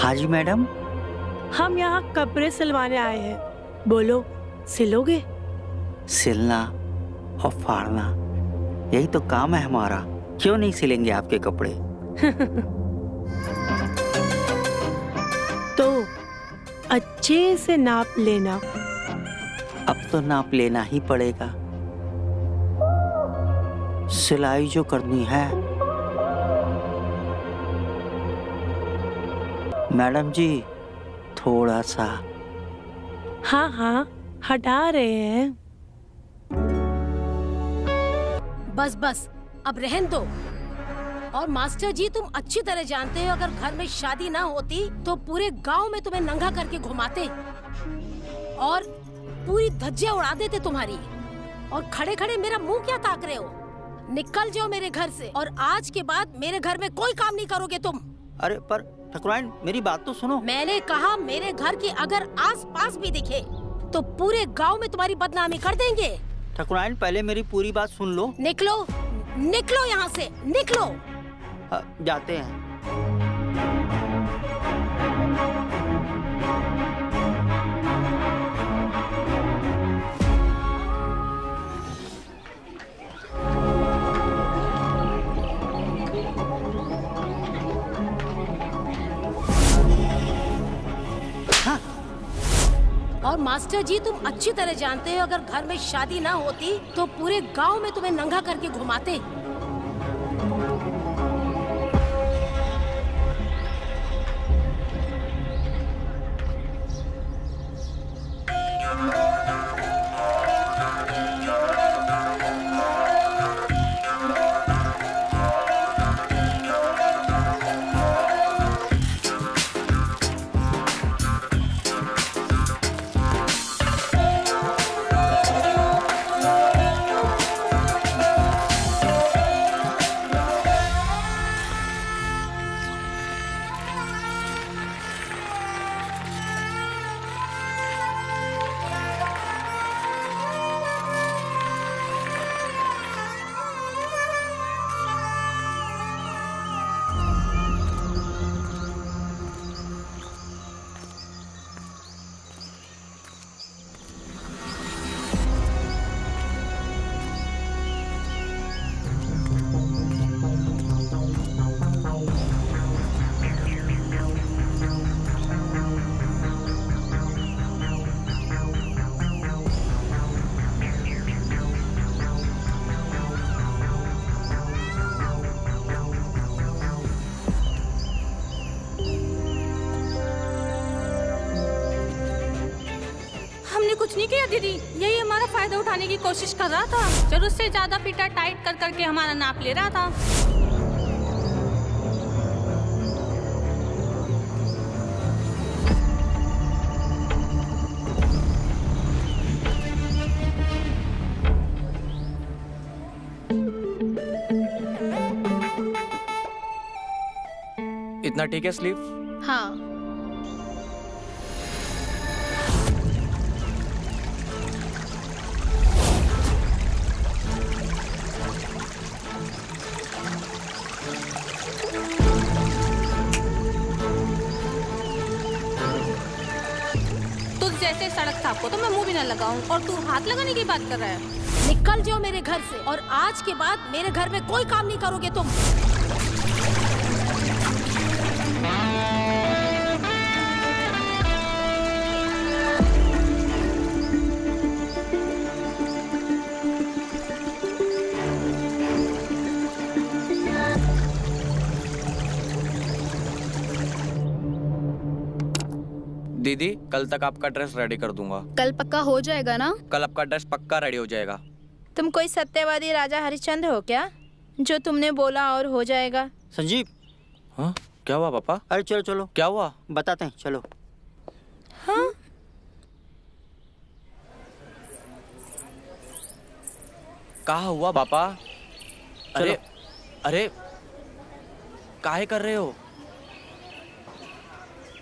हाँ जी मैडम। हम यहाँ कपड़े सिलवाने आए हैं, बोलो सिलोगे? सिलना और फाड़ना यही तो काम है हमारा, क्यों नहीं सिलेंगे आपके कपड़े। तो अच्छे से नाप लेना। अब तो नाप लेना ही पड़ेगा, सिलाई जो करनी है। मैडम जी थोड़ा सा। हाँ हाँ हटा रहे हैं। बस बस अब रहन दो। और मास्टर जी तुम अच्छी तरह जानते हो, अगर घर में शादी ना होती तो पूरे गांव में तुम्हें नंगा करके घुमाते और पूरी धज्जियां उड़ा देते तुम्हारी। और खड़े खड़े मेरा मुंह क्या ताक रहे हो? निकल जाओ मेरे घर से, और आज के बाद मेरे घर में कोई काम नहीं करोगे तुम। अरे पर ठकुराइन मेरी बात तो सुनो। मैंने कहा मेरे घर के अगर आस पास भी दिखे तो पूरे गांव में तुम्हारी बदनामी कर देंगे। ठकुराइन पहले मेरी पूरी बात सुन लो। निकलो निकलो यहाँ से, निकलो। जाते हैं। और मास्टर जी तुम अच्छी तरह जानते हो, अगर घर में शादी ना होती तो पूरे गांव में तुम्हें नंगा करके घुमाते। कुछ नहीं किया दीदी, यही हमारा फायदा उठाने की कोशिश कर रहा था। जरूरत से ज्यादा फिटर टाइट कर करके हमारा नाप ले रहा था। इतना ठीक है स्लीव? हाँ। जैसे सड़क साफ को तो मैं मुंह भी न लगाऊं और तू हाथ लगाने की बात कर रहा है। निकल जाओ मेरे घर से, और आज के बाद मेरे घर में कोई काम नहीं करोगे तुम। दीदी कल तक आपका ड्रेस रेडी कर दूंगा। कल पक्का हो जाएगा ना? कल आपका ड्रेस पक्का रेडी हो जाएगा। तुम कोई सत्यवादी राजा हरिश्चंद्र हो क्या, जो तुमने बोला और हो जाएगा? संजीव। हाँ क्या हुआ पापा? अरे चलो चलो, क्या हुआ बताते हैं, चलो। हाँ कहाँ हुआ पापा? अरे अरे काहे कर रहे हो?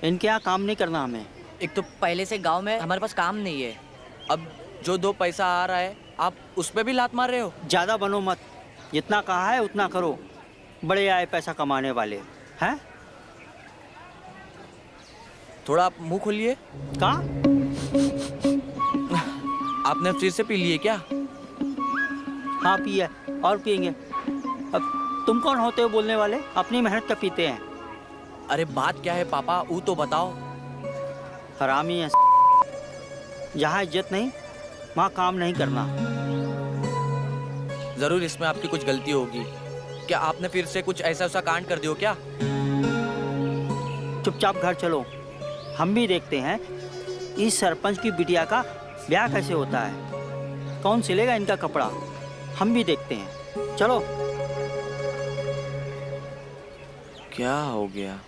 इनके यहाँ काम नहीं करना हमें। एक तो पहले से गांव में हमारे पास काम नहीं है। अब जो 2 पैसा आ रहा है आप उस पे भी लात मार रहे हो। ज्यादा बनो मत, जितना कहा है उतना करो। बड़े आए पैसा कमाने वाले हैं। थोड़ा आप मुंह खोलिए। का आपने फिर से पी लिए क्या? हाँ पिए और पियेंगे। अब तुम कौन होते हो बोलने वाले? अपनी मेहनत का पीते हैं। अरे बात क्या है पापा, वो तो बताओ। हरामी है। जहाँ इज्जत नहीं वहाँ काम नहीं करना। जरूर इसमें आपकी कुछ गलती होगी। क्या आपने फिर से कुछ ऐसा कांड कर दियो क्या? चुपचाप घर चलो, हम भी देखते हैं इस सरपंच की बिटिया का ब्याह कैसे होता है, कौन सिलेगा इनका कपड़ा, हम भी देखते हैं। चलो। क्या हो गया?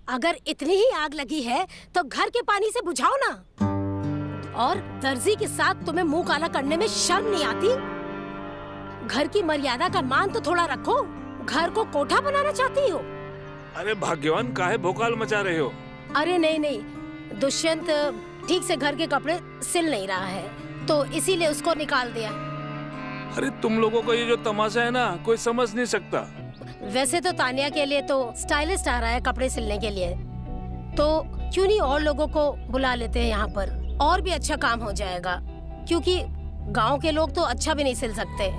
अगर इतनी ही आग लगी है तो घर के पानी से बुझाओ ना। और दर्जी के साथ तुम्हें मुंह काला करने में शर्म नहीं आती? घर की मर्यादा का मान तो थोड़ा रखो। घर को कोठा बनाना चाहती हो? अरे भाग्यवान, काहे भोकाल मचा रहे हो? अरे नहीं, दुष्यंत ठीक से घर के कपड़े सिल नहीं रहा है तो इसीलिए उसको निकाल दिया। अरे तुम लोगों को ये जो तमाशा है ना, कोई समझ नहीं सकता। वैसे तो तानिया के लिए तो स्टाइलिस्ट आ रहा है कपड़े सिलने के लिए, तो क्यों नहीं और लोगों को बुला लेते हैं यहाँ पर, और भी अच्छा काम हो जाएगा। क्योंकि गांव के लोग तो अच्छा भी नहीं सिल सकते।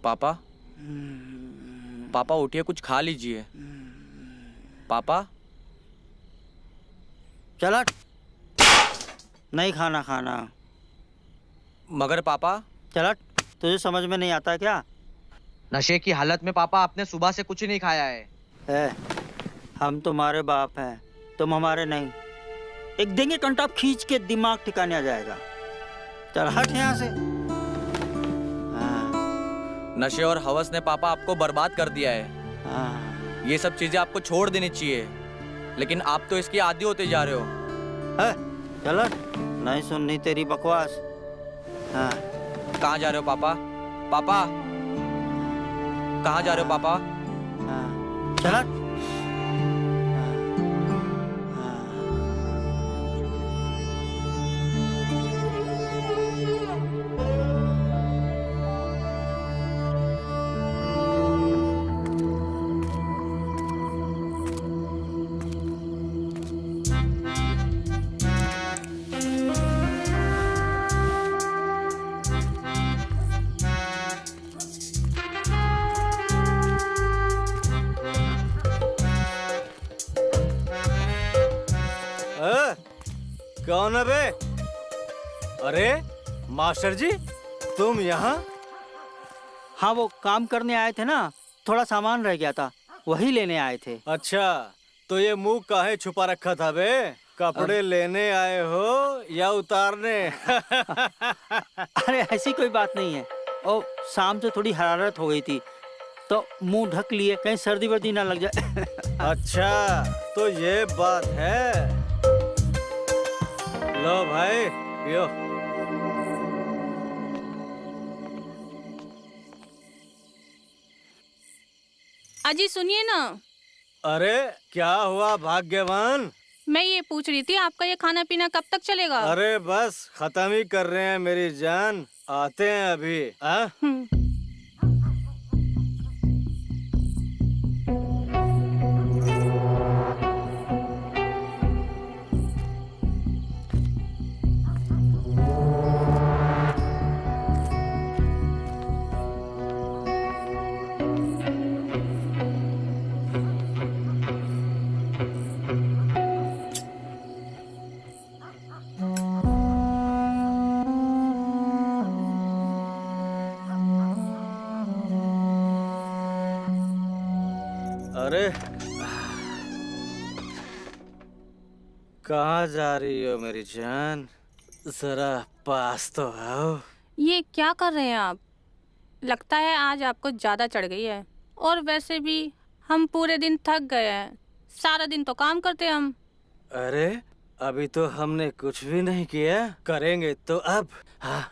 पापा, पापा उठिए, कुछ खा लीजिए। पापा, चला, नहीं खाना खाना। मगर पापा। चला, तुझे समझ में नहीं आता क्या? नशे की हालत में पापा आपने सुबह से कुछ नहीं खाया है। हम तुम्हारे बाप हैं, तुम हमारे नहीं। एक देंगे कंटाप खींच के दिमाग ठिकाने आ जाएगा। चल हट यहाँ से। नशे और हवस ने पापा आपको बर्बाद कर दिया है। हाँ। ये सब चीजें आपको छोड़ देनी चाहिए, लेकिन आप तो इसकी आदी होते जा रहे हो। चल, नहीं सुननी तेरी बकवास। हाँ। कहाँ जा रहे हो पापा? पापा, कहाँ जा रहे हो पापा? हाँ। चल। कौन है बे? अरे मास्टर जी, तुम यहाँ? हाँ, वो काम करने आए थे ना, थोड़ा सामान रह गया था, वही लेने आए थे। अच्छा, तो ये मुंह काहे छुपा रखा था बे? कपड़े लेने आए हो या उतारने? अरे ऐसी कोई बात नहीं है। और शाम से थोड़ी हरारत हो गई थी तो मुंह ढक लिए, कहीं सर्दी वर्दी ना लग जाए। अच्छा, तो ये बात है। लो भाई, पियो। अजी सुनिए ना। अरे क्या हुआ भाग्यवान? मैं ये पूछ रही थी, आपका ये खाना पीना कब तक चलेगा? अरे बस खत्म ही कर रहे हैं मेरी जान, आते हैं अभी। अरे कहाँ जा रही हो मेरी जान? जरा पास तो आओ। ये क्या कर रहे हैं आप? लगता है आज आपको ज्यादा चढ़ गई है। और वैसे भी हम पूरे दिन थक गए हैं, सारा दिन तो काम करते हैं हम। अरे अभी तो हमने कुछ भी नहीं किया, करेंगे तो अब। हाँ,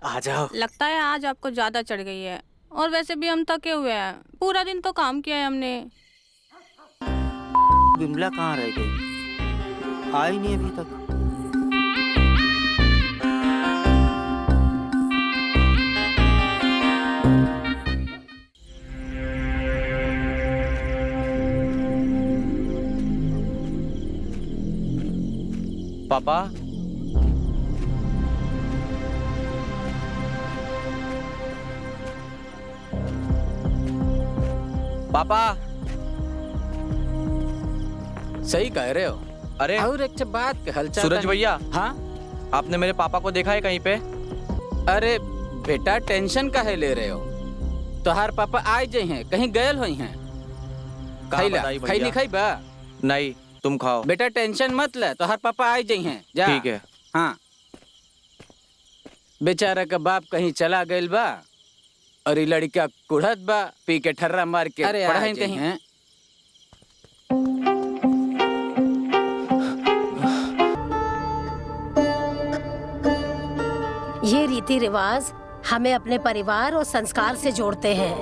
आ जाओ। लगता है आज आपको ज्यादा चढ़ गई है। और वैसे भी हम थके हुए हैं, पूरा दिन तो काम किया है हमने। बिमला कहाँ रह गई? आई नहीं अभी तक। पापा, पापा। सही कह रहे हो। अरे और एक बात के हलचल। सूरज भैया, हाँ, आपने मेरे पापा को देखा है कहीं पे? अरे बेटा टेंशन काहे ले रहे हो? तोहार पापा आए जे हैं, कहीं गए हुई हैं। खैला बताई भैया? खैली खैबा? नहीं, तुम खाओ। बेटा टेंशन मत ले, तोहार पापा आए जे हैं। जा। ठीक है। हाँ, बेचारा का बाप कहीं चला गइल बा और ये लड़का कुढ़त बा, पी के ठर्रा मार के पढ़ाई कहीं है। ये रीति रिवाज हमें अपने परिवार और संस्कार से जोड़ते हैं।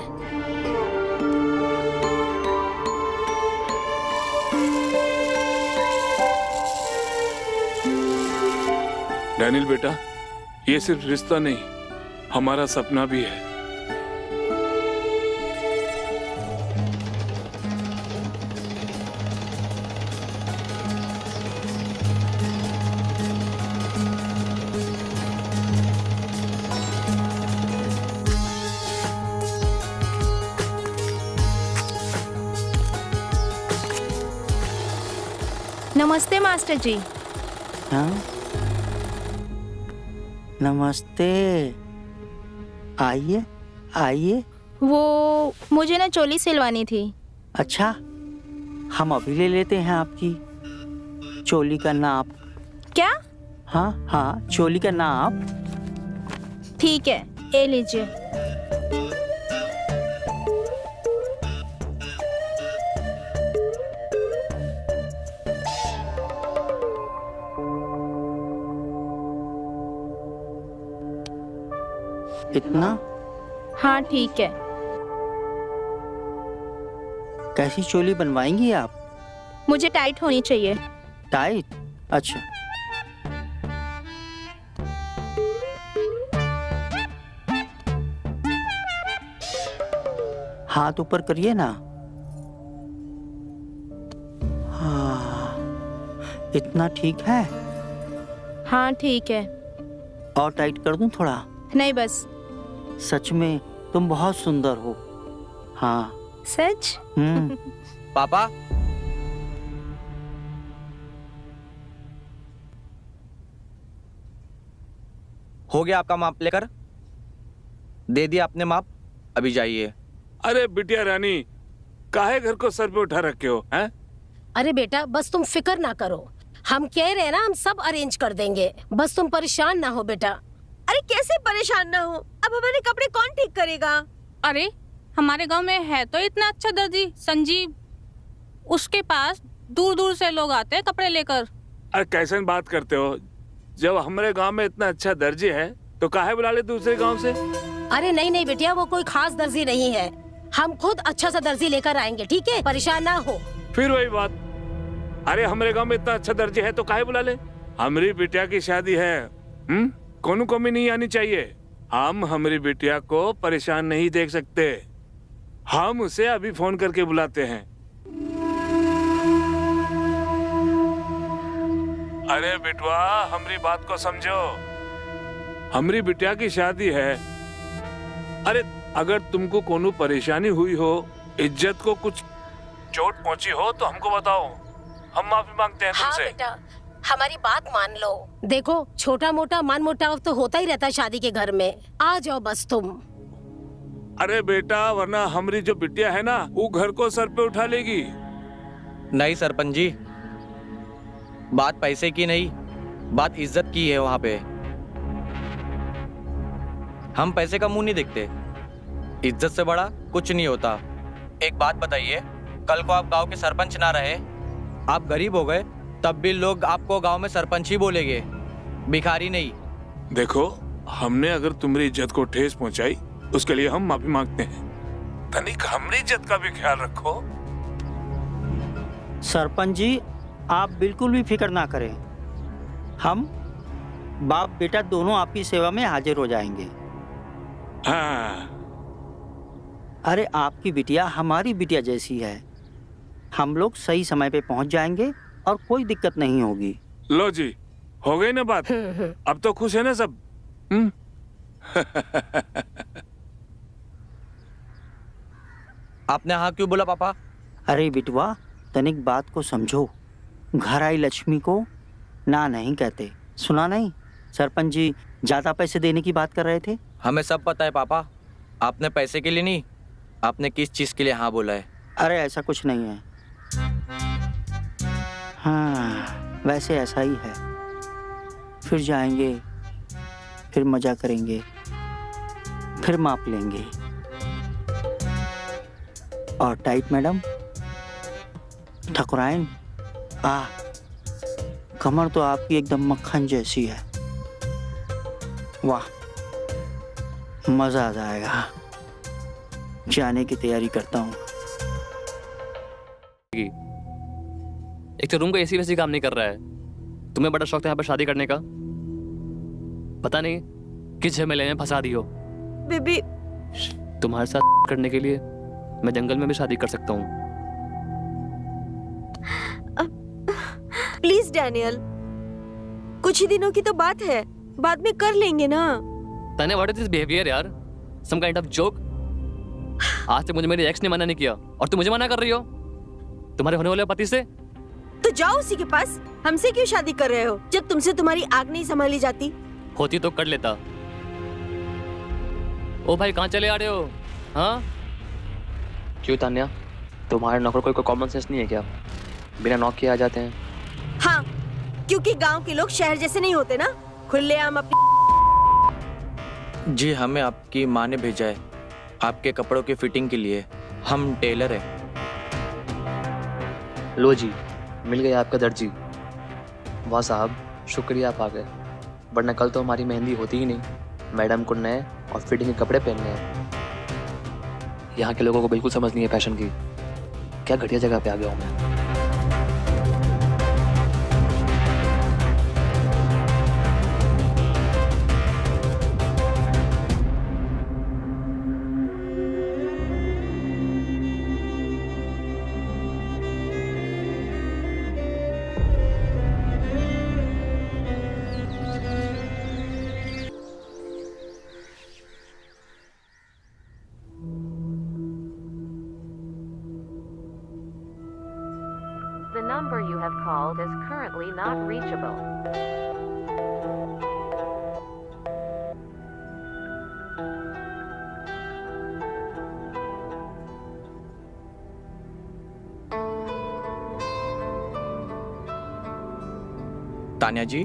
डैनियल बेटा, ये सिर्फ रिश्ता नहीं, हमारा सपना भी है। नमस्ते मास्टर जी। हाँ, नमस्ते। आइए आइए। वो मुझे ना चोली सिलवानी थी। अच्छा, हम अभी ले लेते हैं आपकी चोली का नाप। क्या? हाँ हाँ, चोली का नाप। ठीक है, ये लीजिए। इतना? हाँ ठीक है। कैसी चोली बनवाएंगी आप? मुझे टाइट होनी चाहिए। टाइट? अच्छा। हाथ ऊपर करिए ना। हाँ, इतना ठीक है? हाँ ठीक है। और टाइट कर दूं थोड़ा? नहीं बस। सच में तुम बहुत सुंदर हो। हाँ। सच? पापा, हो गया आपका माप लेकर? दे दिया आपने माप, अभी जाइए। अरे बिटिया रानी, काहे घर को सर पे उठा रखे हो हैं? अरे बेटा बस तुम फिक्र ना करो, हम कह रहे हैं ना, हम सब अरेंज कर देंगे, बस तुम परेशान ना हो बेटा। अरे कैसे परेशान ना हो? अब हमारे कपड़े कौन ठीक करेगा? अरे हमारे गांव में है तो इतना अच्छा दर्जी संजीव, उसके पास दूर दूर से लोग आते हैं कपड़े लेकर। अरे कैसे बात करते हो? जब हमारे गांव में इतना अच्छा दर्जी है तो काहे बुला ले दूसरे गांव से? अरे नहीं नहीं बेटिया, वो कोई खास दर्जी नहीं है, हम खुद अच्छा सा दर्जी लेकर आएंगे, ठीक है? परेशान ना हो। फिर वही बात, अरे हमारे गांव में इतना अच्छा दर्जी है तो काहे बुला ले? हमारी बिटिया की शादी है, कोनो कमी नहीं आनी चाहिए। हम हमारी बिटिया को परेशान नहीं देख सकते, हम उसे अभी फोन करके बुलाते हैं। अरे बिटवा, हमारी बात को समझो, हमारी बिटिया की शादी है। अरे अगर तुमको कोनो परेशानी हुई हो, इज्जत को कुछ चोट पहुंची हो तो हमको बताओ, हम माफी मांगते हैं तुमसे। हाँ बेटा, हमारी बात मान लो। देखो छोटा मोटा मन मुटाव तो होता ही रहता है शादी के घर में, आ जाओ बस तुम। अरे बेटा, वरना हमारी जो बिटिया है ना, वो घर को सर पे उठा लेगी। नहीं सरपंच जी, बात पैसे की नहीं, बात इज्जत की है। वहां पे हम पैसे का मुंह नहीं देखते, इज्जत से बड़ा कुछ नहीं होता। एक बात बताइए, कल को आप गांव के सरपंच ना रहे, आप गरीब हो गए, तब भी लोग आपको गांव में सरपंच ही बोलेंगे, भिखारी नहीं। देखो, हमने अगर तुम्हारी इज्जत को ठेस पहुंचाई उसके लिए हम माफी मांगते हैं। तनिक हमारी इज्जत का भी ख्याल रखो। सरपंच जी, आप बिल्कुल भी फिक्र ना करें, हम बाप बेटा दोनों आपकी सेवा में हाजिर हो जाएंगे। हाँ। अरे आपकी बिटिया हमारी बिटिया जैसी है, हम लोग सही समय पे पहुंच जाएंगे और कोई दिक्कत नहीं होगी। लो जी, हो गई ना बात? अब तो खुश है ना सब? आपने हाँ क्यों बोला पापा? अरे बिटवा, तनिक बात को समझो, घर आई लक्ष्मी को ना नहीं कहते। सुना नहीं, सरपंच जी ज्यादा पैसे देने की बात कर रहे थे। हमें सब पता है पापा, आपने पैसे के लिए नहीं, आपने किस चीज के लिए हाँ बोला है। अरे ऐसा कुछ नहीं है। हाँ, वैसे ऐसा ही है। फिर जाएंगे, फिर मजा करेंगे, फिर माप लेंगे। और टाइट मैडम, ठकुराइन, कमर तो आपकी एकदम मक्खन जैसी है। वाह, मजा आ जाएगा। जाने की तैयारी करता हूँ। एक तो रूम का एसी वैसी काम नहीं कर रहा है। तुम्हें बड़ा शौक था यहाँ पर शादी करने का, पता नहीं किस झमेले में फंसा दी हो। बेबी, तुम्हारे साथ करने के लिए मैं जंगल में भी शादी कर सकता हूँ। प्लीज डैनियल, कुछ ही दिनों की तो बात है, बाद में कर लेंगे ना। तने व्हाट इज दिस बिहेवियर यार? Some kind of joke? आज तक मुझे मेरी एक्स ने मना नहीं किया और तुम मुझे मना कर रही हो तुम्हारे होने वाले पति से। तो जाओ उसी के पास। हमसे क्यों शादी कर रहे हो जब तुमसे तुम्हारी आग नहीं संभाली जाती? होती तो कर लेता। ओ भाई, कहाँ चले आ रहे हो? हाँ क्यों तान्या, तुम्हारे नौकर कोई कॉमन सेंस नहीं है क्या? बिना नॉक किए आ जाते हैं। हाँ, क्योंकि गांव के लोग शहर जैसे नहीं होते ना, खुलेआम अपनी। जी, हमें आपकी माँ ने भेजा है आपके कपड़ों की फिटिंग के लिए। हम टेलर हैं। लो जी, मिल गया आपका दर्जी। वाह साहब, शुक्रिया आप आ गए, वरना कल तो हमारी मेहंदी होती ही नहीं। मैडम को नए और फिटिंग के कपड़े पहनने हैं। यहाँ के लोगों को बिल्कुल समझ नहीं है फैशन की। क्या घटिया जगह पे आ गया हूँ मैं। The number you have called is currently not reachable. Tanya जी,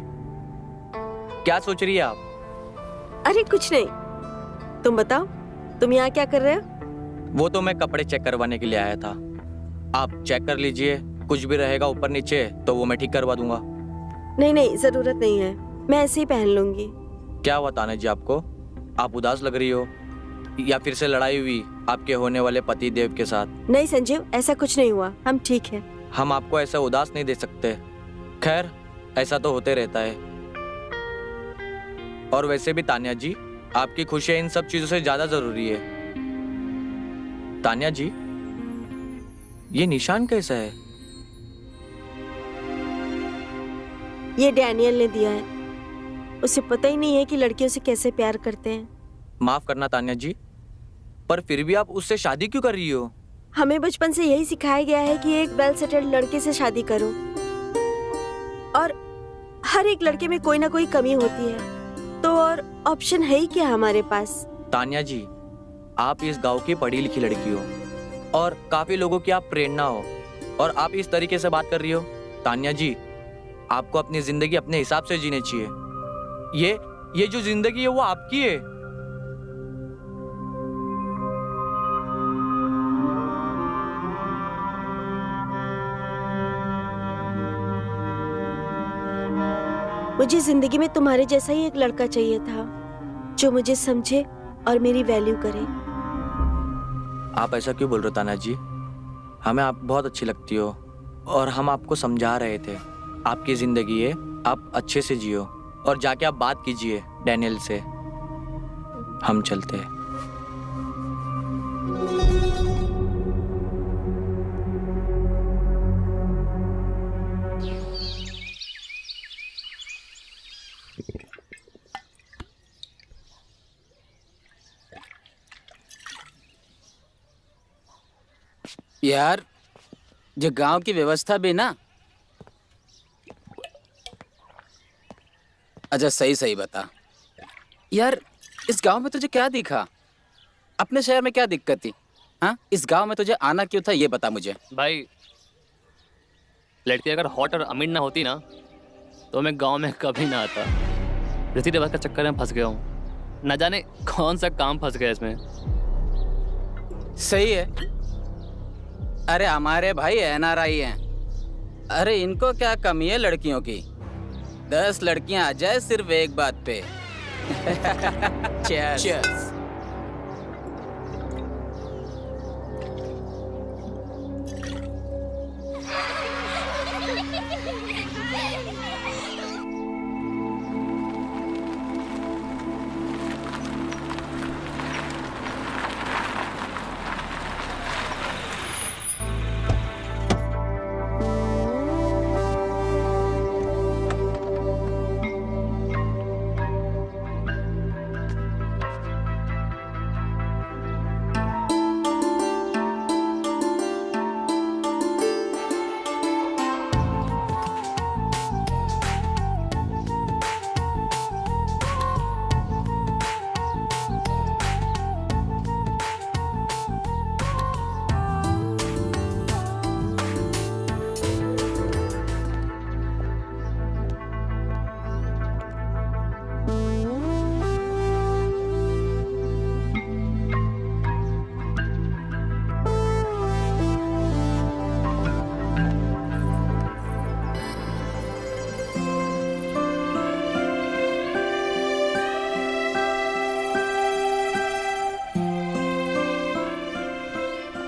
क्या सोच रही है आप? अरे कुछ नहीं, तुम बताओ, तुम यहाँ क्या कर रहे हो? वो तो मैं कपड़े चेक करवाने के लिए आया था। आप चेक कर लीजिए, कुछ भी रहेगा ऊपर नीचे तो वो मैं ठीक करवा दूंगा। नहीं नहीं, जरूरत नहीं है, मैं ऐसे ही पहन लूंगी। क्या हुआ तान्या जी आपको? आप उदास लग रही हो, या फिर से लड़ाई हुई आपके होने वाले पति देव के साथ? नहीं संजीव, ऐसा कुछ नहीं हुआ, हम ठीक हैं। हम आपको ऐसा उदास नहीं दे सकते। खैर, ऐसा तो होते रहता है। और वैसे भी तान्या जी, आपकी खुशी इन सब चीजों से ज्यादा जरूरी है। तान्या जी, ये निशान कैसा है? ये डैनियल ने दिया है। उसे पता ही नहीं है कि लड़कियों से कैसे प्यार करते हैं। माफ करना तान्या जी, पर फिर भी आप उससे शादी क्यों कर रही हो? हमें बचपन से यही सिखाया गया है कि एक वेल सेटल्ड लड़के से शादी करो, और हर एक लड़के में कोई ना कोई कमी होती है, तो और ऑप्शन है ही क्या हमारे पास? तान्या जी, आप इस गांव की पढ़ी लिखी लड़की हो और काफी लोगों की आप प्रेरणा हो, और आप इस तरीके से बात कर रही हो। तान्या जी, आपको अपनी जिंदगी अपने हिसाब से जीनी चाहिए। ये जो जिंदगी है वो आपकी है। मुझे जिंदगी में तुम्हारे जैसा ही एक लड़का चाहिए था, जो मुझे समझे और मेरी वैल्यू करे। आप ऐसा क्यों बोल रहे हो तान्या जी? हमें आप बहुत अच्छी लगती हो और हम आपको समझा रहे थे। आपकी जिंदगी है, आप अच्छे से जियो और जाके आप बात कीजिए डैनियल से। हम चलते हैं। यार जो गांव की व्यवस्था भी ना, अच्छा सही सही बता यार, इस गांव में तुझे क्या दिखा? अपने शहर में क्या दिक्कत थी? हाँ, इस गांव में तुझे आना क्यों था ये बता मुझे। भाई लड़की अगर हॉट और अमीर ना होती ना तो मैं गांव में कभी ना आता। रीति रिवाज का चक्कर में फंस गया हूँ, न जाने कौन सा काम फंस गया इसमें। सही है। अरे हमारे भाई NRI हैं। अरे इनको क्या कमी है लड़कियों की? 10 लड़कियां आ जाए सिर्फ एक बात पे। Cheers. Cheers.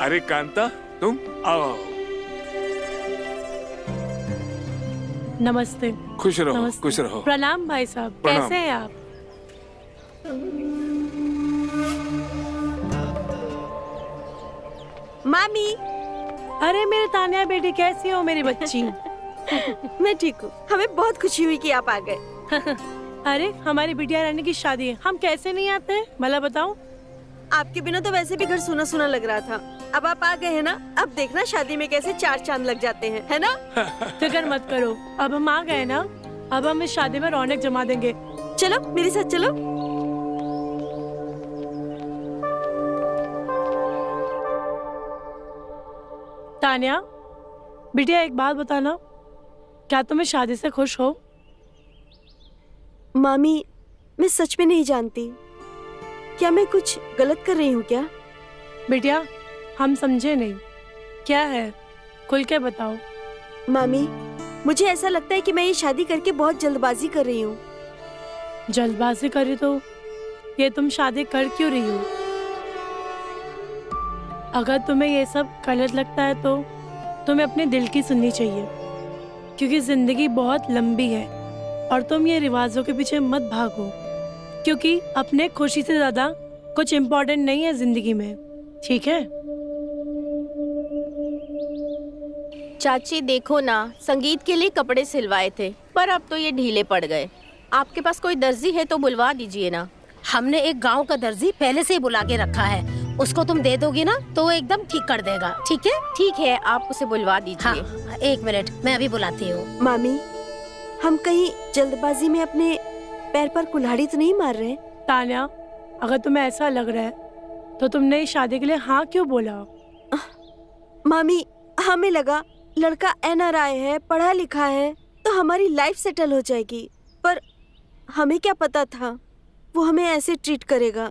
अरे कांता, तुम आओ। नमस्ते। खुश रहो। नमस्ते। खुश रहो। प्रणाम भाई साहब, प्रणाम। कैसे हैं आप? मामी। अरे मेरे तान्या बेटी, कैसी हो मेरी बच्ची? मैं ठीक हूँ। हमें बहुत खुशी हुई कि आप आ गए। अरे हमारी बिटिया रानी की शादी है, हम कैसे नहीं आते हैं भला बताओ। आपके बिना तो वैसे भी घर सुना सुना लग रहा था, अब आप आ गए हैं ना, अब देखना शादी में कैसे 4 चांद लग जाते हैं, है ना? फिक्र मत करो, अब हम आ गए ना, अब हम इस शादी में रौनक जमा देंगे। चलो मेरे साथ चलो। तान्या बिटिया, एक बात बताना, क्या तुम इस शादी से खुश हो? मामी, मैं सच में नहीं जानती, क्या मैं कुछ गलत कर रही हूँ क्या? बिटिया हम समझे नहीं, क्या है खुल के बताओ। मामी, मुझे ऐसा लगता है कि मैं ये शादी करके बहुत जल्दबाजी कर रही हूँ। जल्दबाजी करी तो ये तुम शादी कर क्यों रही हो? अगर तुम्हें ये सब गलत लगता है तो तुम्हें अपने दिल की सुननी चाहिए, क्योंकि जिंदगी बहुत लंबी है और तुम ये रिवाजों के पीछे मत भागो, क्योंकि अपने खुशी से ज्यादा कुछ इम्पोर्टेंट नहीं है जिंदगी में, ठीक है? चाची देखो ना, संगीत के लिए कपड़े सिलवाए थे पर अब तो ये ढीले पड़ गए। आपके पास कोई दर्जी है तो बुलवा दीजिए ना। हमने एक गांव का दर्जी पहले से ही बुला के रखा है, उसको तुम दे दोगी ना तो वो एकदम ठीक कर देगा, ठीक है? ठीक है, आप उसे बुलवा दीजिए। हाँ, 1 मिनट मैं अभी बुलाती हूँ। मामी, हम कहीं जल्दबाजी में अपने पैर पर कुल्हाड़ी तो नहीं मार रहे? तान्या, अगर तुम्हें ऐसा लग रहा है तो तुमने इस शादी के लिए हाँ क्यों बोला? मामी, हमें लगा लड़का NRI है, पढ़ा लिखा है, तो हमारी लाइफ सेटल हो जाएगी, पर हमें क्या पता था वो हमें ऐसे ट्रीट करेगा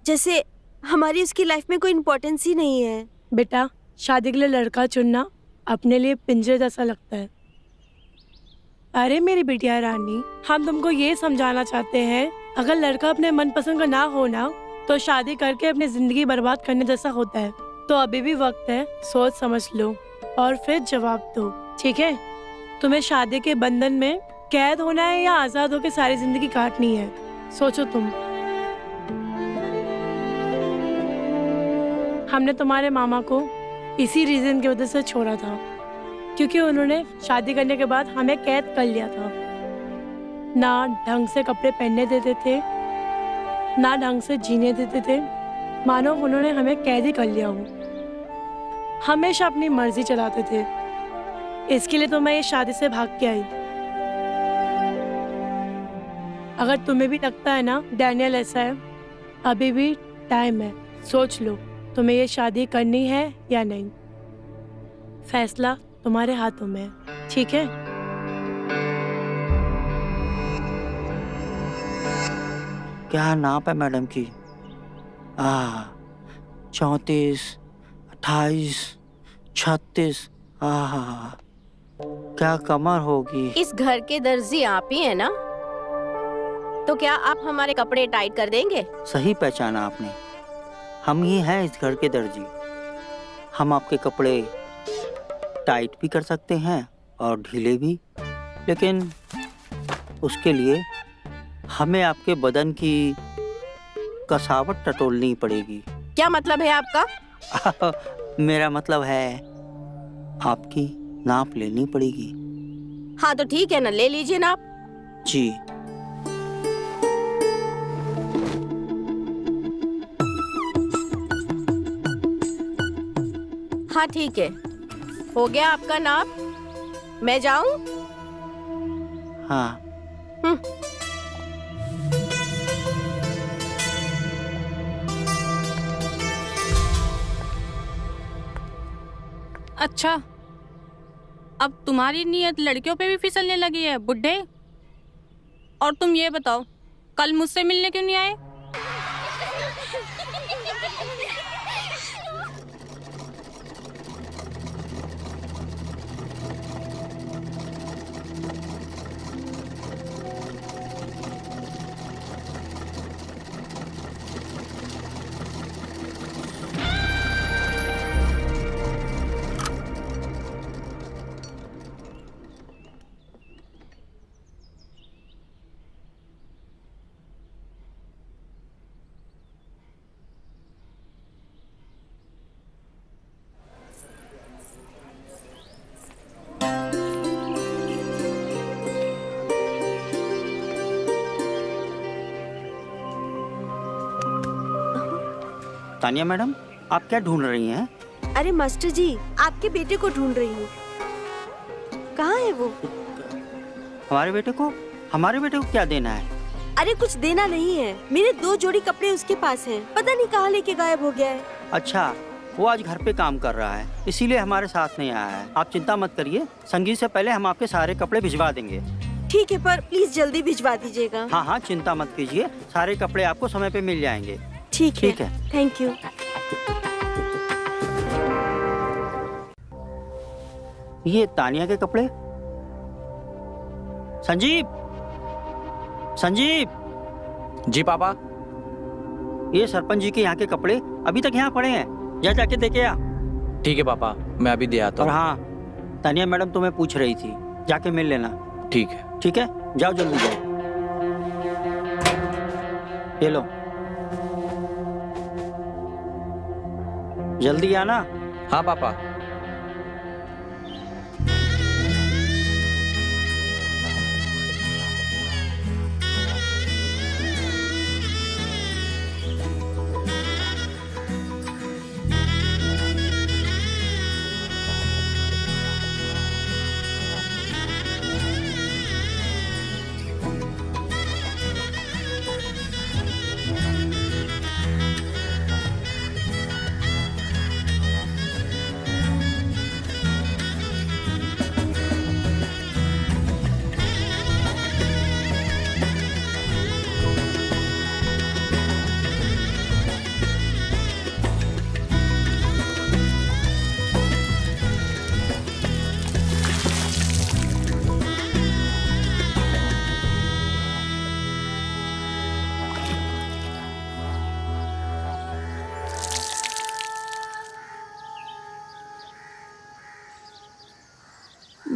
जैसे हमारी उसकी लाइफ में कोई इम्पोर्टेंस ही नहीं है। बेटा, शादी के लिए लड़का चुनना अपने लिए पिंजरे जैसा लगता है। अरे मेरी बिटिया रानी, हम तुमको ये समझाना चाहते हैं, अगर लड़का अपने मनपसंद का ना हो ना, तो शादी करके अपनी जिंदगी बर्बाद करने जैसा होता है। तो अभी भी वक्त है, सोच समझ लो और फिर जवाब दो, ठीक है? तुम्हें शादी के बंधन में कैद होना है या आजाद होकर सारी जिंदगी काटनी है? सोचो तुम। हमने तुम्हारे मामा को इसी रीजन की वजह से छोड़ा था, क्योंकि उन्होंने शादी करने के बाद हमें कैद कर लिया था। ना ढंग से कपड़े पहनने देते थे, ना ढंग से जीने देते थे, मानो उन्होंने हमें कैद ही कर लिया हो। हमेशा अपनी मर्जी चलाते थे। इसके लिए तो मैं ये शादी से भाग के आई। अगर तुम्हें भी लगता है ना डैनियल ऐसा है, अभी भी टाइम है, सोच लो तुम्हें ये शादी करनी है या नहीं। फैसला तुम्हारे हाथों में है, ठीक है? क्या नाप है मैडम की? 34, 28, 36। क्या कमर होगी। इस घर के दर्जी आप ही है ना? तो क्या आप हमारे कपड़े टाइट कर देंगे? सही पहचाना आपने, हम ही हैं इस घर के दर्जी। हम आपके कपड़े टाइट भी कर सकते हैं और ढीले भी, लेकिन उसके लिए हमें आपके बदन की कसावट टटोलनी पड़ेगी। क्या मतलब है आपका? मेरा मतलब है आपकी नाप लेनी पड़ेगी। हाँ तो ठीक है ना, ले लीजिए नाप। जी। हाँ ठीक है, हो गया आपका नाप। मैं जाऊं? हाँ। अच्छा, अब तुम्हारी नीयत लड़कियों पे भी फिसलने लगी है बुड्ढे। और तुम ये बताओ, कल मुझसे मिलने क्यों नहीं आए? तानिया मैडम, आप क्या ढूंढ रही हैं? अरे मास्टर जी, आपके बेटे को ढूंढ रही हूँ। कहाँ है वो? हमारे बेटे को क्या देना है? अरे कुछ देना नहीं है, मेरे 2 जोड़ी कपड़े उसके पास हैं। पता नहीं कहाँ लेके गायब हो गया है। अच्छा, वो आज घर पे काम कर रहा है, इसीलिए हमारे साथ नहीं आया है। आप चिंता मत करिए, संगीत से पहले हम आपके सारे कपड़े भिजवा देंगे। ठीक है, पर प्लीज जल्दी भिजवा दीजिएगा। हाँ हाँ, चिंता मत कीजिए, सारे कपड़े आपको समय पे मिल जाएंगे। ठीक है, थैंक यू। ये तानिया के कपड़े। संजीव, संजीव। जी पापा। ये सरपंच जी के यहाँ के कपड़े अभी तक यहाँ पड़े हैं, जा जाके देखे आ। ठीक है पापा, मैं अभी दे आता हूँ। और हाँ, तानिया मैडम तुम्हें पूछ रही थी, जाके मिल लेना। ठीक है। ठीक है, जाओ जल्दी जाओ। ये लो, जल्दी आना। हाँ पापा।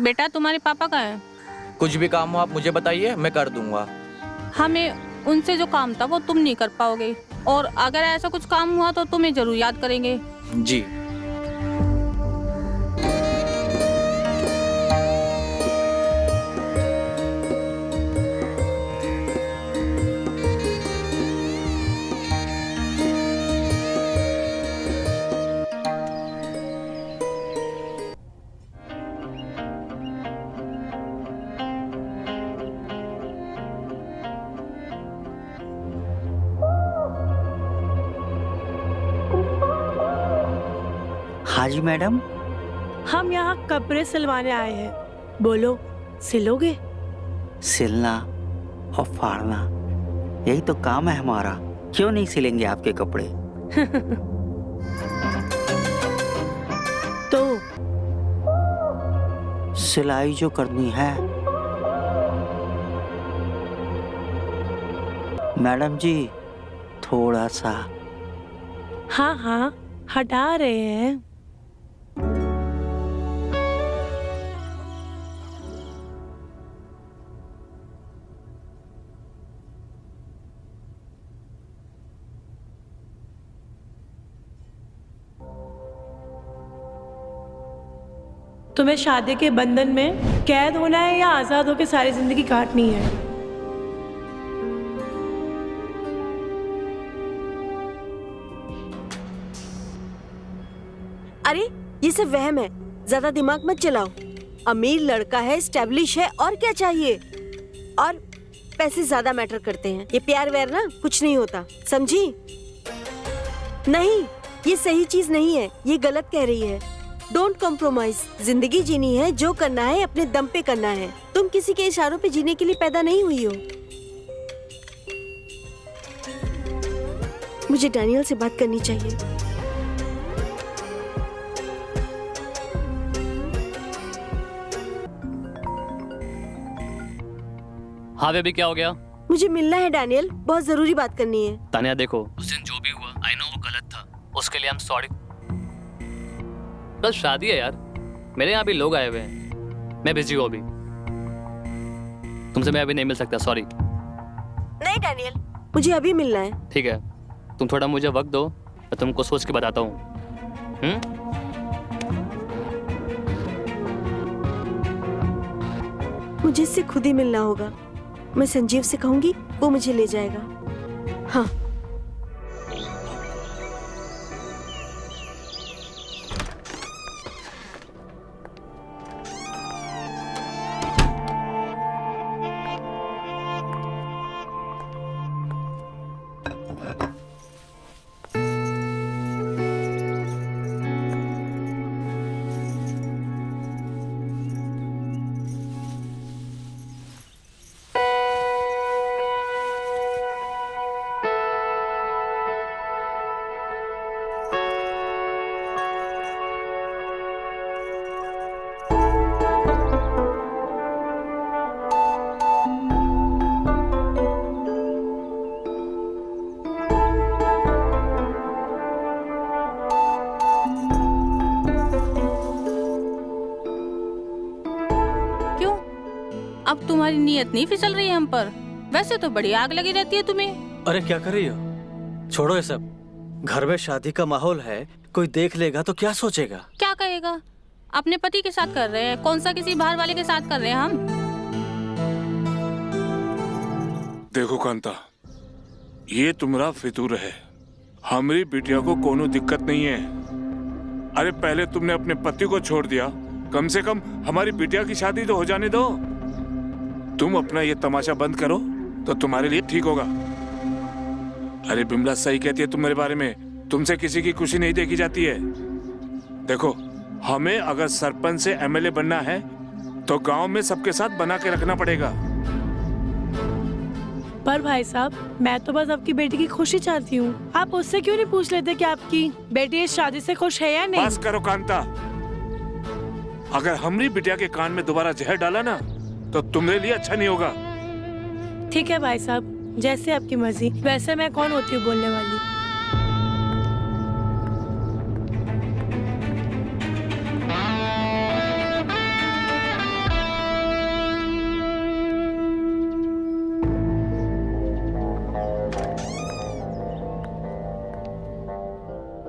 बेटा तुम्हारे पापा का है? कुछ भी काम हो आप मुझे बताइए, मैं कर दूंगा। हमें उनसे जो काम था वो तुम नहीं कर पाओगे, और अगर ऐसा कुछ काम हुआ तो तुम्हें जरूर याद करेंगे। जी। हाँ जी मैडम। हम यहाँ कपड़े सिलवाने आए हैं, बोलो सिलोगे? सिलना और फाड़ना यही तो काम है हमारा, क्यों नहीं सिलेंगे आपके कपड़े? तो सिलाई जो करनी है मैडम जी, थोड़ा सा। हाँ हाँ हटा रहे हैं। तुम्हें शादी के बंधन में कैद होना है या आजाद होकर सारी जिंदगी काटनी है? अरे ये सब वहम है, ज्यादा दिमाग मत चलाओ। अमीर लड़का है, स्टैब्लिश है, और क्या चाहिए? और पैसे ज्यादा मैटर करते हैं। ये प्यार व्यार ना कुछ नहीं होता, समझी? नहीं, ये सही चीज नहीं है, ये गलत कह रही है। Don't compromise. जिंदगी जीनी है, जो करना है अपने दम पे करना है। तुम किसी के इशारों पे जीने के लिए पैदा नहीं हुई हो। मुझे डैनियल से बात करनी चाहिए। हाँ बेबी, क्या हो गया? मुझे मिलना है डैनियल, बहुत जरूरी बात करनी है। तानिया देखो, उस दिन जो भी हुआ आई नो वो गलत था, उसके लिए आई एम सॉरी। कल शादी है यार, मेरे यहाँ भी लोग आए हुए हैं, मैं बिजी हूँ अभी, तुमसे मैं अभी नहीं मिल सकता, सॉरी। नहीं डैनियल, मुझे अभी मिलना है। ठीक है, तुम थोड़ा मुझे वक्त दो, मैं तुमको सोच के बताता हूँ। मुझे इससे खुद ही मिलना होगा। मैं संजीव से कहूंगी, वो मुझे ले जाएगा। हाँ। अब तुम्हारी नीयत नहीं फिसल रही है हम पर? वैसे तो बड़ी आग लगी रहती है तुम्हें। अरे क्या कर रही हो? छोड़ो ये सब। घर में शादी का माहौल है, कोई देख लेगा तो क्या सोचेगा? क्या कहेगा? अपने पति के साथ कर रहे हैं, कौन सा किसी बाहर वाले के साथ कर रहे हैं हम? देखो कांता, ये तुम्हारा फितूर है, हमारी बिटिया को कोनो दिक्कत नहीं है। अरे पहले तुमने अपने पति को छोड़ दिया, कम से कम हमारी बिटिया की शादी तो हो जाने दो। तुम अपना ये तमाशा बंद करो तो तुम्हारे लिए ठीक होगा। अरे बिमला सही कहती है तुम्हारे बारे में, तुमसे किसी की खुशी नहीं देखी जाती है। देखो, हमें अगर सरपंच से एमएलए बनना है तो गांव में सबके साथ बना के रखना पड़ेगा। पर भाई साहब, मैं तो बस आपकी बेटी की खुशी चाहती हूँ। आप उससे क्यों नहीं पूछ लेते कि आपकी बेटी इस शादी से खुश है या नहीं? बस करो कांता, अगर हमारी बिटिया के कान में दोबारा जहर डाला ना तो तुम्हारे लिए अच्छा नहीं होगा। ठीक है भाई साहब, जैसे आपकी मर्जी। वैसे मैं कौन होती हूँ बोलने वाली?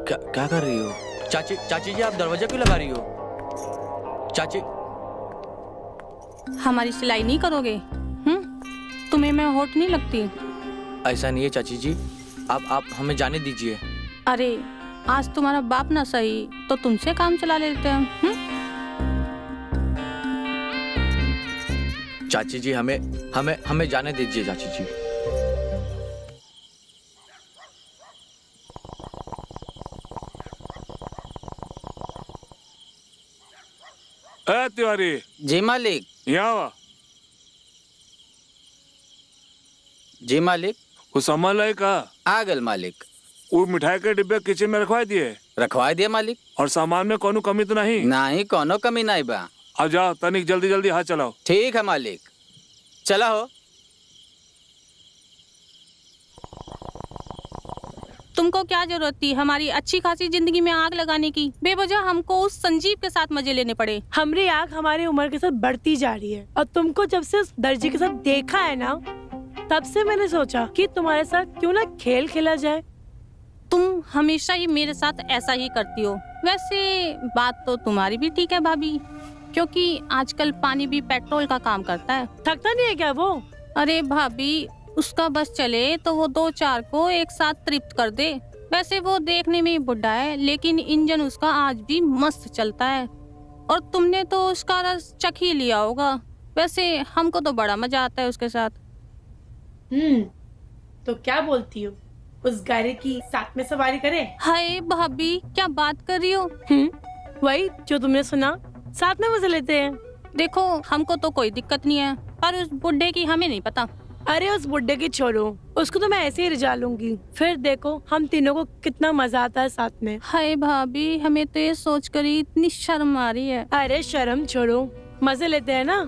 क्या कर रही हो? चाची जी, आप दरवाजा क्यों लगा रही हो? चाची, हमारी सिलाई नहीं करोगे? तुम्हें मैं होट नहीं लगती? ऐसा नहीं है चाची जी, आप हमें जाने दीजिए। अरे आज तुम्हारा बाप ना सही तो तुमसे काम चला लेते हैं। चाची जी, हमें जाने दीजिए चाची जी। तिवारी जी मालिक। यहाँ आवा। जी मालिक। वो सामान लाए का? आ गल मालिक। वो मिठाई के डिब्बे किचन में रखवा दिए? रखवा दिए मालिक। और सामान में कोनो कमी तो नहीं? नहीं, कोनो कमी नहीं बा। अब जाओ, तनिक जल्दी जल्दी हाथ चलाओ। ठीक है मालिक, चला हो। तुमको क्या जरूरत थी हमारी अच्छी खासी जिंदगी में आग लगाने की? बेवजह हमको उस संजीव के साथ मजे लेने पड़े। हमारी आग हमारी उम्र के साथ बढ़ती जा रही है और तुमको जब से उस दर्जी के साथ देखा है ना, तब से मैंने सोचा कि तुम्हारे साथ क्यों ना खेल खेला जाए। तुम हमेशा ही मेरे साथ ऐसा ही करती हो। वैसे बात तो तुम्हारी भी ठीक है भाभी, क्योंकि आजकल पानी भी पेट्रोल का काम करता है। थकता नहीं है क्या वो? अरे भाभी, उसका बस चले तो वो 2-4 को एक साथ तृप्त कर दे। वैसे वो देखने में बुढ़ा है, लेकिन इंजन उसका आज भी मस्त चलता है। और तुमने तो उसका रस चख ही लिया होगा। वैसे हमको तो बड़ा मजा आता है उसके साथ। तो क्या बोलती हो, उस गाड़ी की साथ में सवारी करें? हाय भाभी, क्या बात कर रही हो? वही जो तुमने सुना, साथ में मजे लेते हैं। देखो, हमको तो कोई दिक्कत नहीं है, पर उस बुड्ढे की हमें नहीं पता। अरे उस बुड्ढे की छोड़ो, उसको तो मैं ऐसे ही रिझा लूंगी। फिर देखो हम तीनों को कितना मजा आता है साथ में। हाय भाभी, हमें तो ये सोच कर ही इतनी शर्म आ रही है। अरे शर्म छोड़ो, मजे लेते हैं ना।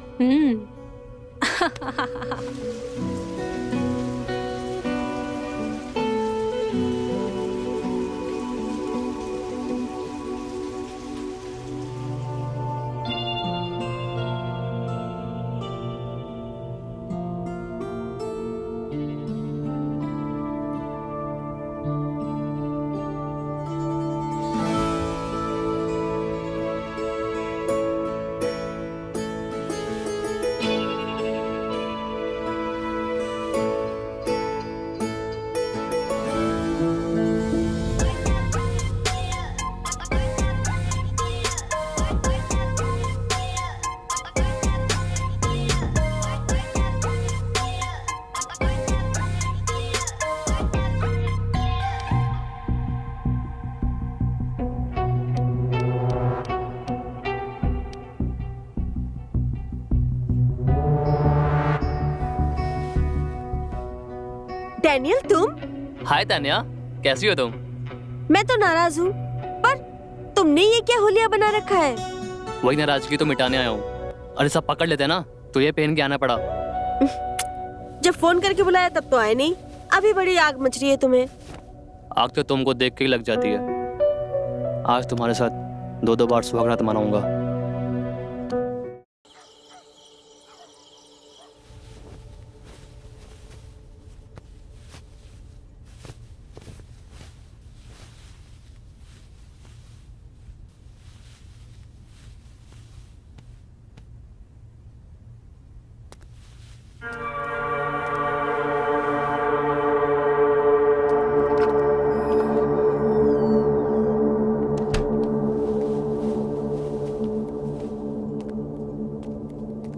डैनियल, तुम? हाय तान्या, कैसी हो तुम? मैं तो नाराज हूँ, पर तुमने ये क्या होलिया बना रखा है? वही नाराजगी तो मिटाने आया हूँ। अरे सब पकड़ लेते हैं ना, तो ये पहन के आना पड़ा। जब फोन करके बुलाया तब तो आए नहीं। अभी बड़ी आग मच रही है तुम्हें। आग तो तुमको देख के ही लग जाती है। आज तुम्हारे साथ 2-2 बार सुहागरात मनाऊंगा।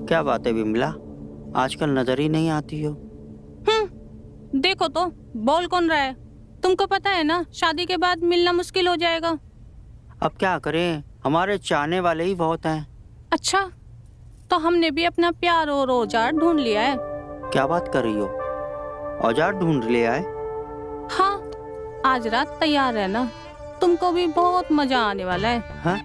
क्या बात है बिमला, आजकल नजर ही नहीं आती हो। देखो तो बोल कौन रहा है? तुमको पता है ना, शादी के बाद मिलना मुश्किल हो जाएगा। अब क्या करें, हमारे चाहने वाले ही बहुत हैं। अच्छा, तो हमने भी अपना प्यार और औजार ढूंढ लिया है। क्या बात कर रही हो? औजार ढूंढ लिया है? हाँ, आज रात तैयार रहना, तुमको भी बहुत मजा आने वाला है। हाँ?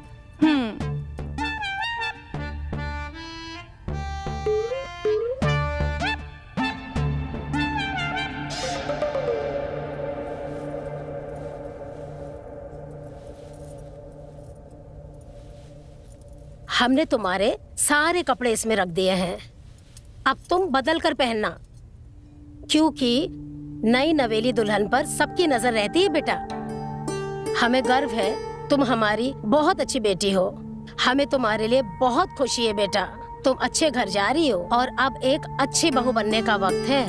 हमने तुम्हारे सारे कपड़े इसमें रख दिए हैं, अब तुम बदल कर पहनना, क्योंकि नई नवेली दुल्हन पर सबकी नजर रहती है बेटा। हमें गर्व है, तुम हमारी बहुत अच्छी बेटी हो। हमें तुम्हारे लिए बहुत खुशी है बेटा। तुम अच्छे घर जा रही हो और अब एक अच्छी बहू बनने का वक्त है।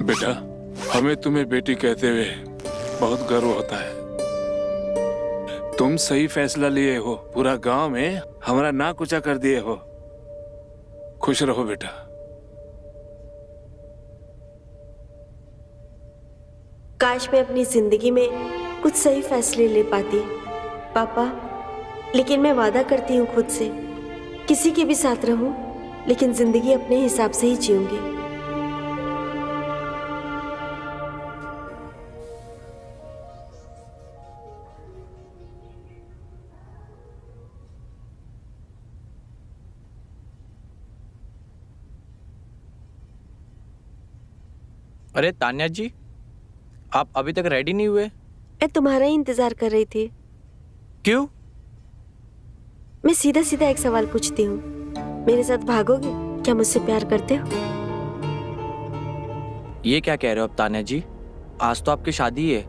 बेटा, हमें तुम्हें बेटी कहते हुए बहुत गर्व होता है। तुम सही फैसला लिए हो, पूरा गांव में हमारा नाक ऊंचा कर दिए हो। खुश रहो बेटा। काश मैं अपनी जिंदगी में कुछ सही फैसले ले पाती पापा, लेकिन मैं वादा करती हूँ खुद से, किसी के भी साथ रहूं लेकिन जिंदगी अपने हिसाब से ही जीऊंगी। अरे तान्या जी, आप अभी तक रेडी नहीं हुए? मैं तुम्हारा ही इंतजार कर रही थी। क्यों? मैं सीधा सीधा एक सवाल पूछती हूँ, मेरे साथ भागोगे? क्या मुझसे प्यार करते हो? ये क्या कह रहे हो अब तान्या जी? आज तो आपकी शादी है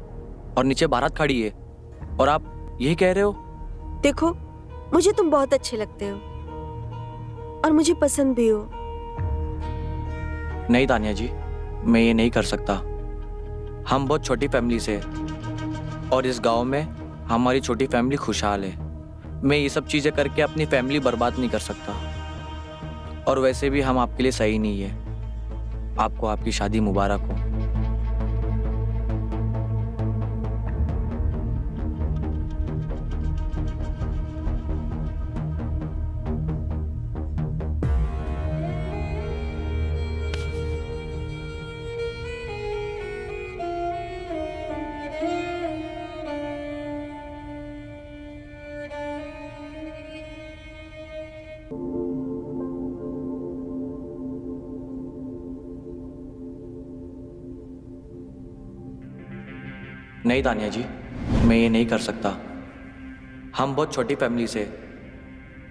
और नीचे बारात खड़ी है और आप यही कह रहे हो? देखो, मुझे तुम बहुत अच्छे लगते हो और मुझे पसंद भी हो। नहीं तान्या जी, मैं ये नहीं कर सकता। हम बहुत छोटी फैमिली से और इस गांव में हमारी छोटी फैमिली खुशहाल है। मैं ये सब चीज़ें करके अपनी फैमिली बर्बाद नहीं कर सकता। और वैसे भी हम आपके लिए सही नहीं है। आपको आपकी शादी मुबारक हो। नहीं तान्या जी, मैं ये नहीं कर सकता। हम बहुत छोटी फैमिली से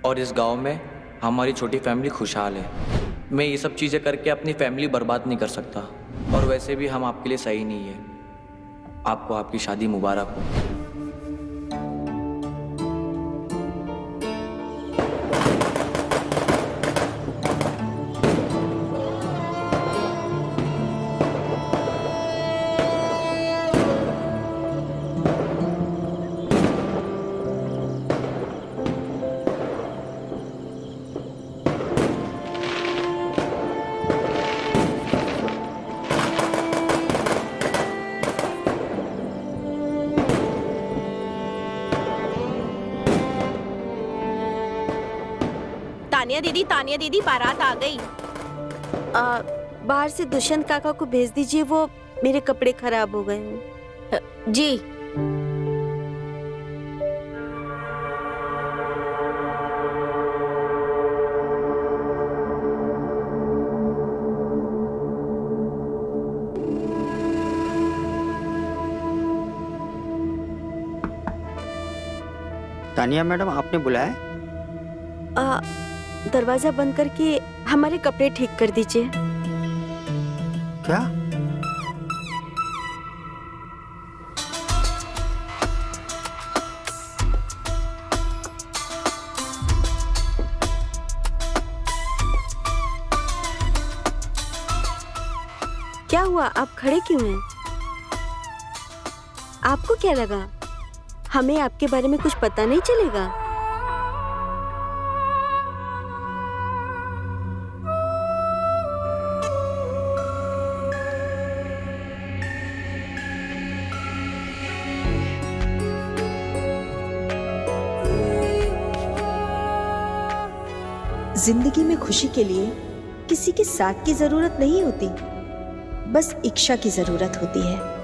और इस गांव में हमारी छोटी फैमिली खुशहाल है। मैं ये सब चीज़ें करके अपनी फैमिली बर्बाद नहीं कर सकता। और वैसे भी हम आपके लिए सही नहीं है। आपको आपकी शादी मुबारक हो। तानिया दीदी बारात आ गई। बाहर से दुष्यंत काका को भेज दीजिए, वो मेरे कपड़े खराब हो गए हैं। जी। तानिया मैडम, आपने बुलाया? दरवाजा बंद करके हमारे कपड़े ठीक कर दीजिए। क्या? क्या हुआ? आप खड़े क्यों हैं? आपको क्या लगा हमें आपके बारे में कुछ पता नहीं चलेगा? जिंदगी में खुशी के लिए किसी के साथ की जरूरत नहीं होती, बस इच्छा की जरूरत होती है।